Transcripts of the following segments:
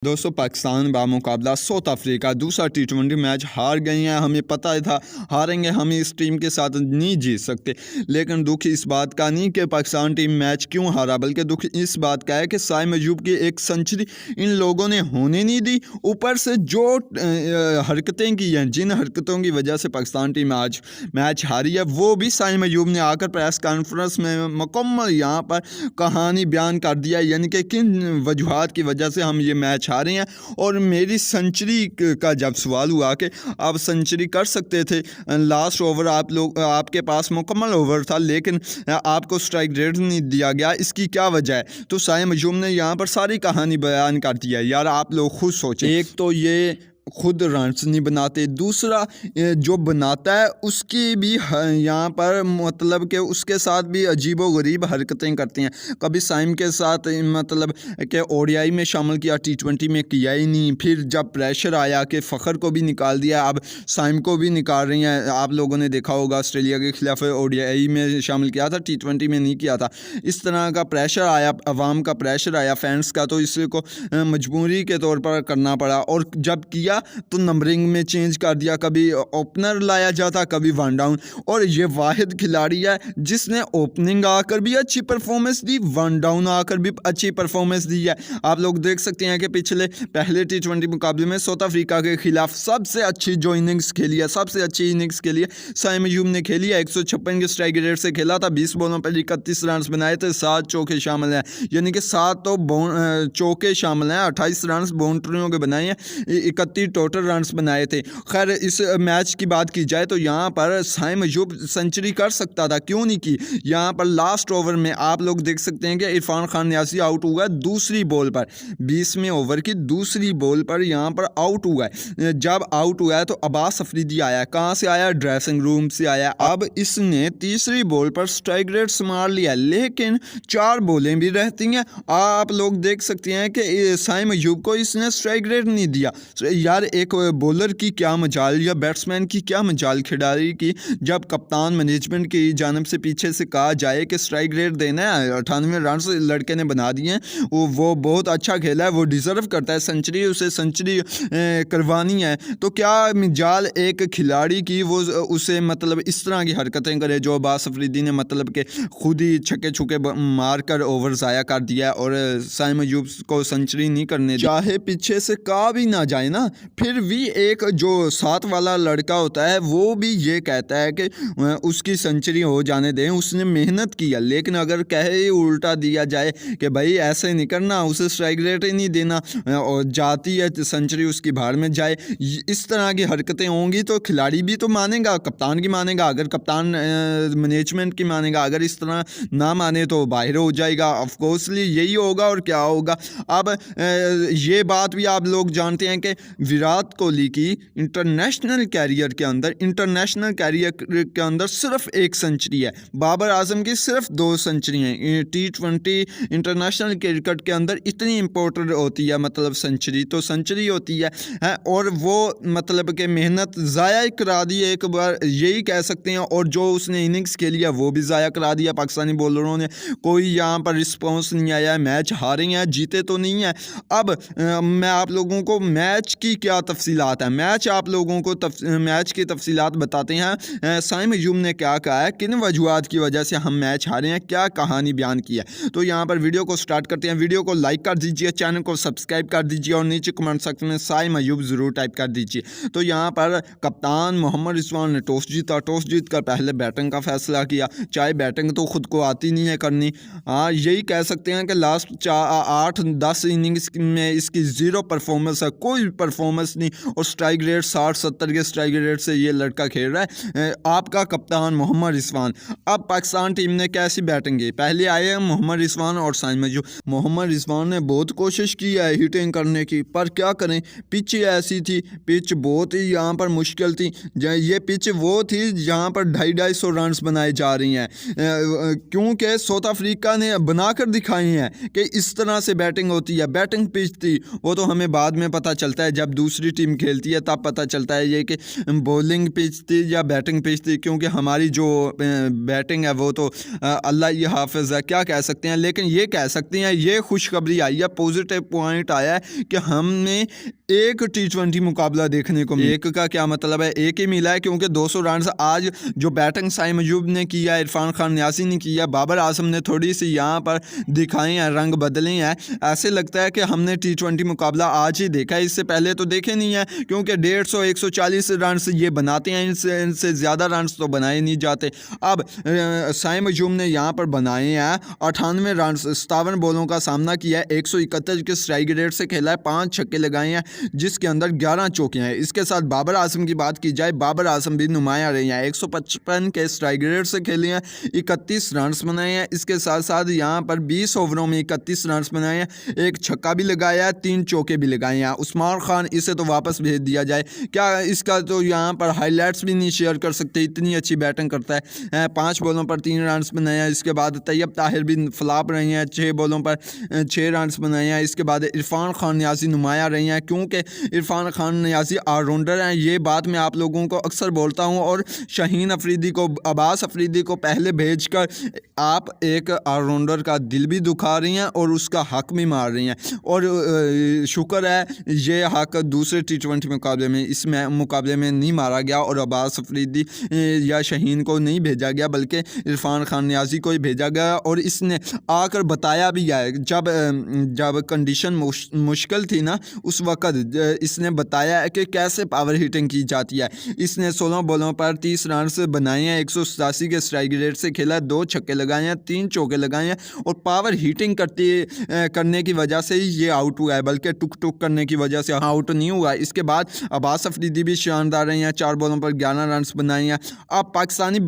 दोस्तों Pakistan बामुकाबला south Africa दूसरा टी20 match हार गई हैं। हमें पता ही था हारेंगे, हम इस टीम के साथ नहीं जीत सकते। लेकिन दुख इस बात का नहीं कि पाकिस्तान टीम मैच क्यों हारा, बल्कि दुख इस बात का है कि साइम अयूब की एक सेंचुरी इन लोगों ने होने नहीं दी। ऊपर से जो हरकतें की हैं, जिन हरकतों की वजह से पाकिस्तान टीम आज मैच हारी है, वो भी साइम अयूब ने आकर प्रेस कॉन्फ्रेंस में मुकम्मल यहाँ पर कहानी बयान कर दिया, यानी कि किन वजूहात की वजह से हम ये मैच हारे हैं। और मेरी सेंचुरी का जब सवाल हुआ कि आप सेंचुरी कर सकते थे, लास्ट ओवर आपके पास मुकम्मल ओवर था, लेकिन आपको स्ट्राइक रेट नहीं दिया गया, इसकी क्या वजह है? तो साइम अयूब ने यहाँ पर सारी कहानी बयान कर दिया। यार आप लोग खुद सोचें, एक तो ये खुद रन्स नहीं बनाते, दूसरा जो बनाता है उसकी भी यहाँ पर मतलब कि उसके साथ भी अजीबोगरीब हरकतें करते हैं। कभी साइम के साथ मतलब कि ओडीआई में शामिल किया, टी20 में किया ही नहीं। फिर जब प्रेशर आया कि फ़खर को भी निकाल दिया, अब साइम को भी निकाल रही हैं। आप लोगों ने देखा होगा ऑस्ट्रेलिया के खिलाफ ओडीआई में शामिल किया था, टी20 में नहीं किया था। इस तरह का प्रेशर आया, अवाम का प्रेशर आया, फैंस का, तो इसको मजबूरी के तौर पर करना पड़ा। और जब किया तो नंबरिंग में चेंज कर दिया, कभी ओपनर लाया जाता, कभी वन डाउन। और ये वाहिद खिलाड़ी है जिसने ओपनिंग आकर भी अच्छी परफॉर्मेंस दी, वन डाउन आकर भी अच्छी परफॉर्मेंस दी है। आप लोग देख सकते हैं कि पिछले पहले टी20 मुकाबले में साउथ अफ्रीका के खिलाफ सबसे अच्छी जो इनिंग्स खेली है, सबसे अच्छी इनिंग्स खेली है साइम अयूब ने खेली है। 156 के स्ट्राइक रेट से खेला था, 20 बॉलों पर 31 रन बनाए थे, 7 चौके शामिल हैं, यानी कि 7 तो चौके शामिल हैं, 28 रन बाउंड्रियों के बनाए हैं, 31 टोटल रन्स बनाए थे। खैर इस मैच की बात की जाए तो यहाँ पर साइम अयूब सेंचुरी कर सकता था, क्यों नहीं की? यहाँ पर लास्ट ओवर में आप लोग देख सकते हैं कि इरफान खान न्यासी आउट हुआ है दूसरी बॉल पर, 20वें ओवर की दूसरी बॉल पर यहाँ पर आउट हुआ है। जब आउट हुआ है तो अब्बास अफरीदी आया, कहाँ से आया? ड्रेसिंग रूम से आया। अब इसने तीसरी बॉल पर स्ट्राइक रेट मार लिया, लेकिन 4 बॉलें भी रहती हैं। आप लोग देख सकते हैं कि साइम अयूब को इसने स्ट्राइक रेट नहीं दिया। यार एक बॉलर की क्या मजाल या बैट्समैन की क्या मजाल खिलाड़ी की, जब कप्तान मैनेजमेंट की जानब से पीछे से कहा जाए कि स्ट्राइक रेट देना है, 98 रन लड़के ने बना दिए हैं, वो बहुत अच्छा खेला है, वो डिज़र्व करता है सेंचुरी, उसे सेंचुरी करवानी है। तो क्या मजाल एक खिलाड़ी की वो उसे मतलब इस तरह की हरकतें करे, जो अब्बास अफरीदी ने मतलब कि खुद ही छक्के छुके मार कर ओवर ज़ाया कर दिया और साइम अयूब को सेंचुरी नहीं करने दी। चाहे पीछे से कहा भी ना जाए ना, फिर भी एक जो साथ वाला लड़का होता है वो भी ये कहता है कि उसकी सेंचुरी हो जाने दें, उसने मेहनत की है। लेकिन अगर कहे उल्टा दिया जाए कि भाई ऐसे नहीं करना, उसे स्ट्राइक रेट ही नहीं देना और जाती है सेंचुरी उसकी भाड़ में जाए, इस तरह की हरकतें होंगी तो खिलाड़ी भी तो मानेगा, कप्तान की मानेगा। अगर कप्तान मैनेजमेंट की मानेगा, अगर इस तरह ना माने तो बाहर हो जाएगा। ऑफकोर्सली यही होगा और क्या होगा। अब ये बात भी आप लोग जानते हैं कि विराट कोहली की इंटरनेशनल कैरियर के अंदर सिर्फ 1 सेंचुरी है, बाबर आजम की सिर्फ 2 सेंचुरी हैं। टी20 इंटरनेशनल क्रिकेट के अंदर इतनी इंपॉर्टेंट होती है, मतलब सेंचुरी तो सेंचुरी होती है और वो मतलब कि मेहनत ज़ाया करा दी एक बार, यही कह सकते हैं। और जो उसने इनिंग्स खेली है वो भी ज़ाया करा दिया। पाकिस्तानी बॉलरों ने कोई यहाँ पर रिस्पॉन्स नहीं आया, मैच हारे हैं, जीते तो नहीं है। अब मैं आप लोगों को मैच की क्या तफसीलात है, मैच आप लोगों को मैच की तफसीलात बताते हैं। साइम अयूब ने क्या कहा है, किन वजूहात की वजह से हम मैच हारे हैं, क्या कहानी बयान की है। तो यहाँ पर वीडियो को स्टार्ट करते हैं। वीडियो को लाइक कर दीजिए, चैनल को सब्सक्राइब कर दीजिए और नीचे कमेंट सेक्शन में साइम अयूब ज़रूर टाइप कर दीजिए। तो यहाँ पर कप्तान मोहम्मद रिजवान ने टॉस जीता, टॉस जीत कर पहले बैटिंग का फैसला किया। चाहे बैटिंग तो खुद को आती नहीं है करनी, हाँ यही कह सकते हैं कि लास्ट 8-10 इनिंग्स में इसकी 0 परफॉर्मेंस है, कोई परफॉर्मेंस नहीं। और स्ट्राइक रेट 60-70 के स्ट्राइक रेट से ये लड़का खेल रहा है, आपका कप्तान मोहम्मद रिजवान। अब पाकिस्तान टीम ने कैसी बैटिंग की, पहले आए हैं मोहम्मद रिजवान और साइम अयूब। मोहम्मद रिजवान ने बहुत कोशिश की है हिटिंग करने की, पर क्या करें, पिच ऐसी थी, पिच बहुत ही यहाँ पर मुश्किल थी। ये पिच वो थी जहाँ पर 250-250 रन बनाए जा रही हैं, क्योंकि साउथ अफ्रीका ने बनाकर दिखाई हैं कि इस तरह से बैटिंग होती है। बैटिंग पिच थी, वो तो हमें बाद में पता चलता है जब दूसरी टीम खेलती है तब पता चलता है ये कि बॉलिंग पिच थी या बैटिंग पिच थी, क्योंकि हमारी जो बैटिंग है वो तो अल्लाह ही हाफिज़ है, क्या कह सकते हैं। लेकिन ये कह सकते हैं, ये खुशखबरी आई है, पॉजिटिव पॉइंट आया है कि हमने एक T20 मुकाबला देखने को मिला। एक का क्या मतलब है, एक ही मिला है, क्योंकि 200 रन आज जो बैटिंग साइम अयूब ने किया, इरफान खान न्यासी ने किया, बाबर आजम ने थोड़ी सी यहाँ पर दिखाई हैं, रंग बदले हैं। ऐसे लगता है कि हमने T20 मुकाबला आज ही देखा है, इससे पहले तो देखे नहीं है, क्योंकि 150 140 रन ये बनाते हैं, इनसे ज़्यादा रन तो बनाए नहीं जाते। अब साइम अयूब ने यहाँ पर बनाए हैं 98 रन, 57 बॉलों का सामना किया है, 171 के स्ट्राइक रेट से खेला है, 5 छक्के लगाए हैं जिसके अंदर 11 चौके हैं। इसके साथ बाबर आजम की बात की जाए, बाबर आजम भी नुमाया रहे हैं, 155 के स्ट्राइक रेट से खेले हैं, 31 रन बनाए हैं। इसके साथ साथ यहाँ पर 20 ओवरों में 31 रन बनाए हैं, एक छक्का भी लगाया है, 3 चौके भी लगाए हैं। उस्मान खान, इसे तो वापस भेज दिया जाए, क्या इसका तो यहाँ पर हाईलाइट्स भी नहीं शेयर कर सकते, इतनी अच्छी बैटिंग करता है। 5 बॉलों पर 3 रन बनाए हैं। इसके बाद तैयब ताहिर भी फ्लॉप रहे हैं, 6 बॉलों पर 6 रन बनाए हैं। इसके बाद इरफान खान न्यासी नुमाया रहे हैं, क्योंकि इरफान खान न्यासी ऑलराउंडर हैं, ये बात मैं आप लोगों को अक्सर बोलता हूँ। और शाहीन अफरीदी को, अब्बास अफरीदी को पहले भेजकर आप एक ऑलराउंडर का दिल भी दुखा रही हैं और उसका हक भी मार रही हैं। और शुक्र है ये हक दूसरे T20 मुकाबले में, इस मुकाबले में नहीं मारा गया और अब्बास अफरीदी या शाहीन को नहीं भेजा गया, बल्कि इरफान खान न्याजी को ही भेजा गया। और इसने आकर बताया भी है, जब कंडीशन मुश्किल थी ना, उस वक़्त इसने बताया है कि कैसे पावर हिटिंग की जाती है। इसने 16 बॉलों पर 30 रन बनाए हैं, 187 के स्ट्राइक रेट से खेला, 2 छक्के लगाए हैं, 3 चौके लगाए हैं और पावर हिटिंग करने की वजह से ही ये आउट हुआ है, बल्कि टुक करने की वजह से आउट नहीं हुआ। इसके बाद अब्बास अफरीदी भी शानदार रहे हैं, 4 बॉलों पर 11 रन बनाए हैं। अब पाकिस्तानी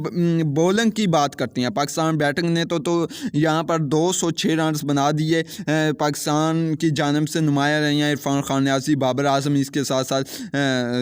बॉलिंग की बात करते हैं। पाकिस्तान बैटिंग ने तो यहाँ पर 206 रन बना दिए, पाकिस्तान की जानिब से नुमाया रही हैं इरफान खान न्यासी, बाबर आजम, इसके साथ साथ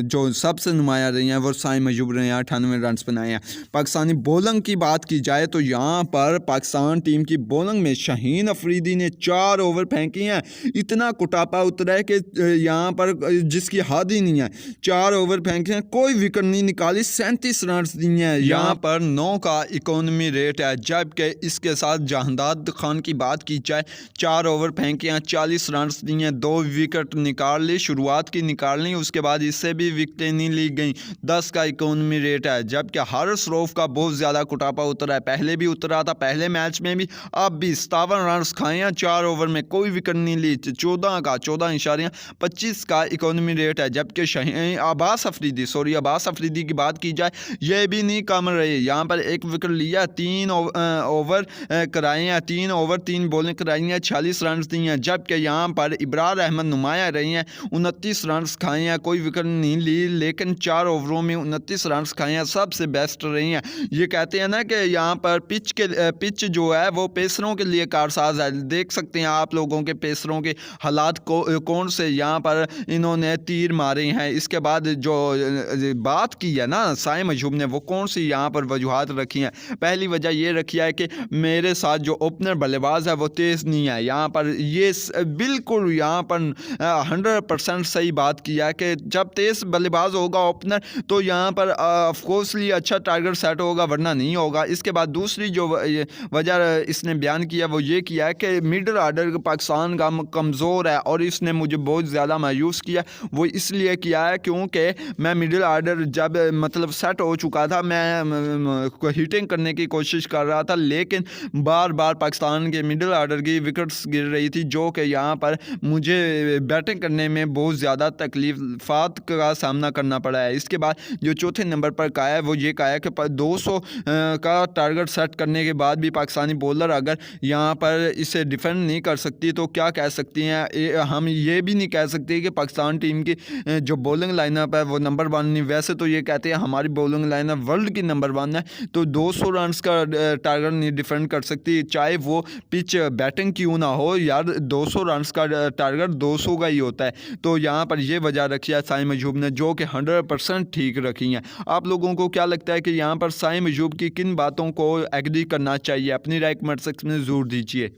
जो सबसे नुमाया रही हैं वो साइम अयूब रहे हैं, 98 रन बनाए हैं। पाकिस्तानी बॉलिंग की बात की जाए तो यहाँ पर पाकिस्तान टीम की बॉलिंग में शाहीन अफरीदी ने 4 ओवर फेंकी हैं, इतना कुटापा उतरा है कि यहाँ पर जिसकी हद ही नहीं है। 4 ओवर फेंके हैं, कोई विकेट नहीं निकाली, 37 रन दिए हैं। यहाँ पर 9 का इकोनॉमी रेट है, जबकि इसके साथ जहांदाद खान की बात की जाए, 4 ओवर फेंके हैं, 40 रन दिए हैं, 2 विकेट निकाल ली, शुरुआत की निकाल ली, उसके बाद इससे भी विकेटें नहीं ली गई। 10 का इकोनॉमी रेट है, जबकि हारिस रऊफ का बहुत ज़्यादा कुटापा उतरा है, पहले भी उतरा था, पहले मैच में भी, अब भी 57 रन खाए हैं 4 ओवर में, कोई विकेट नहीं ली। 14.25 का इकोनॉमी रेट है, जबकि अब्बास अफरीदी की बात की जाए, ये भी नहीं कम रहे, यहाँ पर 1 विकेट लिया, 3 ओवर कराए हैं, 3 ओवर 3 बॉलें कराई हैं, 46 रन दिए हैं। जबकि यहाँ पर इब्रार अहमद नुमाया रही हैं, 29 रन खाए हैं, कोई विकेट नहीं ली, लेकिन 4 ओवरों में 29 रन खाए हैं, सबसे बेस्ट रही हैं। ये कहते हैं ना कि यहाँ पर पिच जो है वो पेसरों के लिए कारसाज है। देख सकते हैं आप लोगों के पेसरों के हालात कौन से यहाँ पर इन्होंने तीर मारे हैं। इसके बाद जो बात की है ना साइम अयूब ने, वो कौन सी यहाँ पर वजूहात रखी हैं। पहली वजह ये रखी है कि मेरे साथ जो ओपनर बल्लेबाज है वो तेज़ नहीं है। यहाँ पर ये बिल्कुल यहाँ पर 100% सही बात किया है कि जब तेज़ बल्लेबाज होगा ओपनर तो यहाँ पर ऑफकोर्सली अच्छा टारगेट सेट होगा, वरना नहीं होगा। इसके बाद दूसरी जो वजह इसने बयान किया वो ये किया है कि मिडिल आर्डर पाकिस्तान का कमज़ोर है, और इसने मुझे बहुत ज़्यादा मायूस किया। वो इसलिए किया है क्योंकि मैं मिडिल आर्डर जब मतलब सेट हो चुका था, मैं हिटिंग करने की कोशिश कर रहा था, लेकिन बार बार पाकिस्तान के मिडिल आर्डर की विकेट्स गिर रही थी, जो कि यहाँ पर मुझे बैटिंग करने में बहुत ज़्यादा तकलीफ़ात का सामना करना पड़ा है। इसके बाद जो चौथे नंबर पर कहा है वो ये कहा है कि 200 का टारगेट सेट करने के बाद भी पाकिस्तानी बॉलर अगर यहाँ पर इसे डिफेंड नहीं कर सकती तो क्या कह सकती हैं। हम ये भी नहीं कह सकते कि पाकिस्तान टीम की जो बॉलिंग लाइनअप है वो नंबर 1 नहीं। वैसे तो ये कहते हैं हमारी बॉलिंग लाइनअप वर्ल्ड की नंबर 1 है, तो 200 रन का टारगेट नहीं डिफेंड कर सकती, चाहे वो पिच बैटिंग क्यों ना हो यार। 200 रन का टारगेट 200 का ही होता है। तो यहाँ पर ये वजह रखी है साइम अयूब ने, जो कि 100% ठीक रखी हैं। आप लोगों को क्या लगता है कि यहाँ पर साइम अयूब की किन बातों को एग्री करना चाहिए? अपनी राय कमेंट सेक्शन में ज़रूर दीजिए।